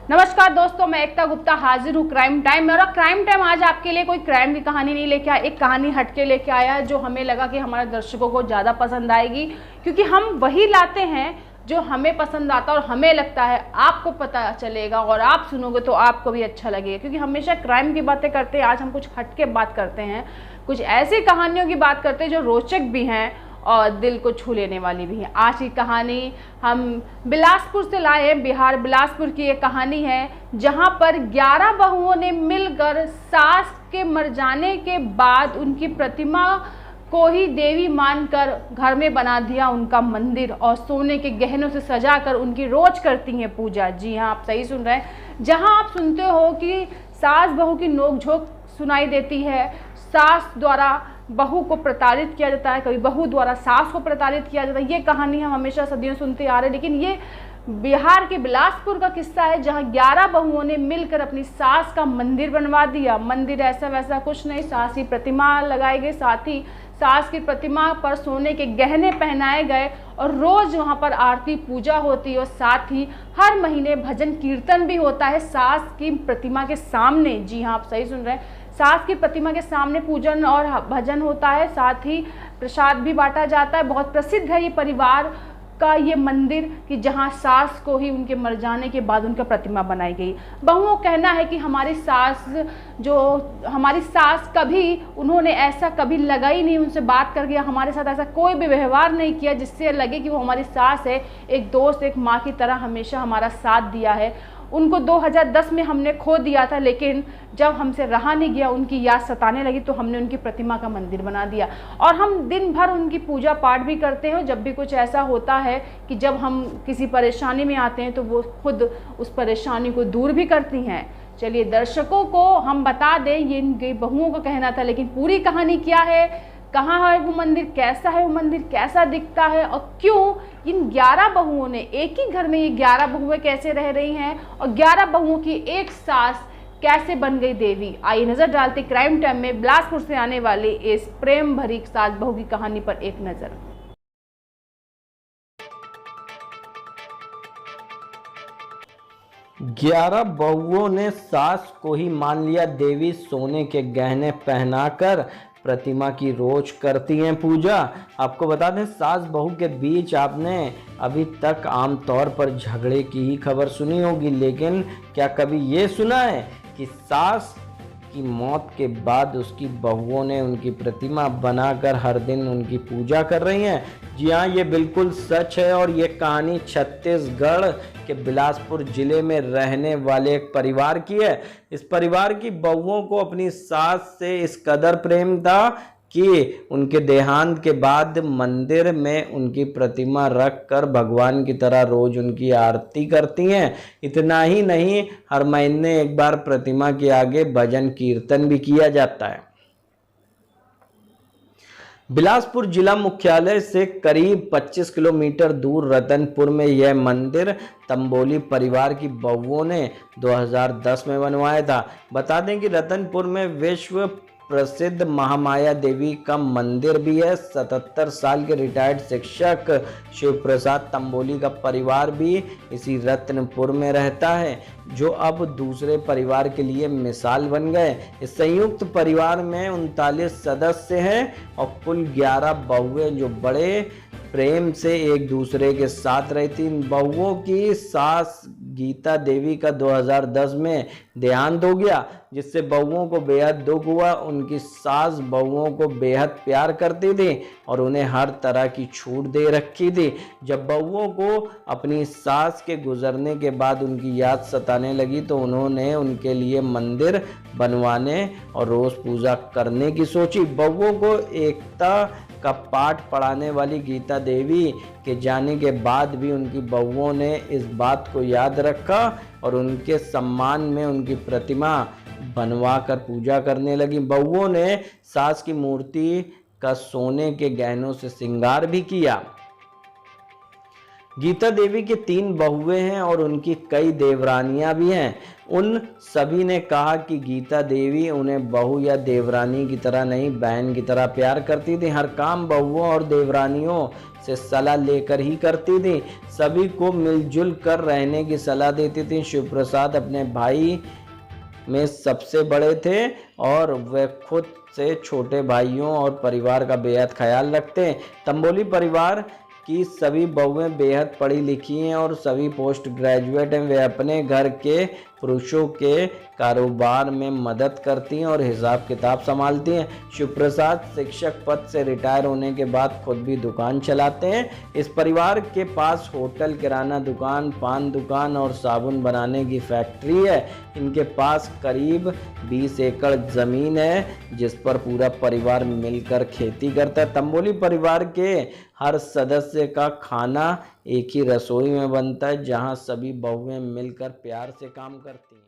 नमस्कार दोस्तों, मैं एकता गुप्ता हाजिर हूँ क्राइम टाइम में। और क्राइम टाइम आज आपके लिए कोई क्राइम की कहानी नहीं लेके आया, एक कहानी हटके लेके आया जो हमें लगा कि हमारे दर्शकों को ज़्यादा पसंद आएगी, क्योंकि हम वही लाते हैं जो हमें पसंद आता है और हमें लगता है आपको पता चलेगा और आप सुनोगे तो आपको भी अच्छा लगेगा। क्योंकि हमेशा क्राइम की बातें करते हैं, आज हम कुछ हटके बात करते हैं, कुछ ऐसी कहानियों की बात करते हैं जो रोचक भी हैं और दिल को छू लेने वाली भी है। आज की कहानी हम बिलासपुर से लाए हैं। बिहार बिलासपुर की एक कहानी है जहां पर 11 बहुओं ने मिलकर सास के मर जाने के बाद उनकी प्रतिमा को ही देवी मानकर घर में बना दिया उनका मंदिर और सोने के गहनों से सजाकर उनकी रोज करती हैं पूजा। जी हाँ, आप सही सुन रहे हैं। जहां आप सुनते हो कि सास बहू की नोकझोंक सुनाई देती है, सास द्वारा बहू को प्रताड़ित किया जाता है, कभी बहू द्वारा सास को प्रताड़ित किया जाता है। ये कहानी हम हमेशा सदियों सुनते आ रहे हैं, लेकिन ये बिहार के बिलासपुर का किस्सा है जहां 11 बहुओं ने मिलकर अपनी सास का मंदिर बनवा दिया। मंदिर ऐसा वैसा कुछ नहीं, सास की प्रतिमा लगाई गई, साथ ही सास की प्रतिमा पर सोने के गहने पहनाए गए और रोज वहां पर आरती पूजा होती है और साथ ही हर महीने भजन कीर्तन भी होता है सास की प्रतिमा के सामने। जी हाँ, आप सही सुन रहे हैं, सास की प्रतिमा के सामने पूजन और भजन होता है, साथ ही प्रसाद भी बांटा जाता है। बहुत प्रसिद्ध है ये परिवार का ये मंदिर कि जहाँ सास को ही उनके मर जाने के बाद उनका प्रतिमा बनाई गई। बहुओं कहना है कि हमारी सास कभी उन्होंने ऐसा कभी लगा ही नहीं, उनसे बात करके हमारे साथ ऐसा कोई भी व्यवहार नहीं किया जिससे लगे कि वो हमारी सास है। एक दोस्त, एक माँ की तरह हमेशा हमारा साथ दिया है। उनको 2010 में हमने खो दिया था, लेकिन जब हमसे रहा नहीं गया, उनकी याद सताने लगी तो हमने उनकी प्रतिमा का मंदिर बना दिया और हम दिन भर उनकी पूजा पाठ भी करते हैं। जब भी कुछ ऐसा होता है कि जब हम किसी परेशानी में आते हैं तो वो खुद उस परेशानी को दूर भी करती हैं। चलिए दर्शकों को हम बता दें, ये इनकी बहुओं का कहना था, लेकिन पूरी कहानी क्या है, कहाँ है वो मंदिर, कैसा है वो मंदिर, कैसा दिखता है और क्यों इन 11 बहुओं ने एक ही घर में, ये 11 बहुएं कैसे रह रही हैं और 11 बहुओं की एक सास कैसे बन गई देवी। आइए नजर डालते क्राइम टाइम में बिलासपुर से आने वाले इस प्रेम भरी सास बहू की कहानी पर एक नजर। 11 बहुओं ने सास को ही मान लिया देवी, सोने के गहने पहनाकर प्रतिमा की रोज करती हैं पूजा। आपको बता दें, सास बहू के बीच आपने अभी तक आमतौर पर झगड़े की ही खबर सुनी होगी, लेकिन क्या कभी ये सुना है कि सास की मौत के बाद उसकी बहुओं ने उनकी प्रतिमा बनाकर हर दिन उनकी पूजा कर रही हैं? जी हाँ, ये बिल्कुल सच है और ये कहानी छत्तीसगढ़ के बिलासपुर जिले में रहने वाले एक परिवार की है। इस परिवार की बहुओं को अपनी सास से इस कदर प्रेम था कि उनके देहांत के बाद मंदिर में उनकी प्रतिमा रख कर भगवान की तरह रोज उनकी आरती करती हैं। इतना ही नहीं, हर महीने एक बार प्रतिमा के आगे भजन कीर्तन भी किया जाता है। बिलासपुर जिला मुख्यालय से करीब 25 किलोमीटर दूर रतनपुर में यह मंदिर तंबोली परिवार की बहुओं ने 2010 में बनवाया था। बता दें कि रतनपुर में विश्व प्रसिद्ध महामाया देवी का मंदिर भी है। 77 साल के रिटायर्ड शिक्षक शिव प्रसाद तंबोली का परिवार भी इसी रत्नपुर में रहता है, जो अब दूसरे परिवार के लिए मिसाल बन गए। इस संयुक्त परिवार में 39 सदस्य हैं और कुल 11 बहुएं जो बड़े प्रेम से एक दूसरे के साथ रहती। इन बहुओं की सास गीता देवी का 2010 में देहांत हो गया, जिससे बहुओं को बेहद दुख हुआ। उनकी सास बहुओं को बेहद प्यार करती थी और उन्हें हर तरह की छूट दे रखी थी। जब बहुओं को अपनी सास के गुजरने के बाद उनकी याद सताने लगी तो उन्होंने उनके लिए मंदिर बनवाने और रोज पूजा करने की सोची। बहुओं को एकता का पाठ पढ़ाने वाली गीता देवी के जाने के बाद भी उनकी बहुओं ने इस बात को याद रखा और उनके सम्मान में उनकी प्रतिमा बनवा कर पूजा करने लगी। बहुओं ने सास की मूर्ति का सोने के गहनों से श्रृंगार भी किया। गीता देवी के 3 बहुएं हैं और उनकी कई देवरानियां भी हैं। उन सभी ने कहा कि गीता देवी उन्हें बहू या देवरानी की तरह नहीं, बहन की तरह प्यार करती थी। हर काम बहुओं और देवरानियों से सलाह लेकर ही करती थी। सभी को मिलजुल कर रहने की सलाह देती थी। शिव प्रसाद अपने भाई में सबसे बड़े थे और वे खुद से छोटे भाइयों और परिवार का बेहद ख्याल रखते हैं। तंबोली परिवार की सभी बहुएं बेहद पढ़ी लिखी हैं और सभी पोस्ट ग्रेजुएट हैं। वे अपने घर के पुरुषों के कारोबार में मदद करती हैं और हिसाब किताब संभालती हैं। शिव प्रसाद शिक्षक पद से रिटायर होने के बाद खुद भी दुकान चलाते हैं। इस परिवार के पास होटल, किराना दुकान, पान दुकान और साबुन बनाने की फैक्ट्री है। इनके पास करीब 20 एकड़ ज़मीन है जिस पर पूरा परिवार मिलकर खेती करता है। तंबोली परिवार के हर सदस्य का खाना एक ही रसोई में बनता है जहां सभी बहुएं मिलकर प्यार से काम करती हैं।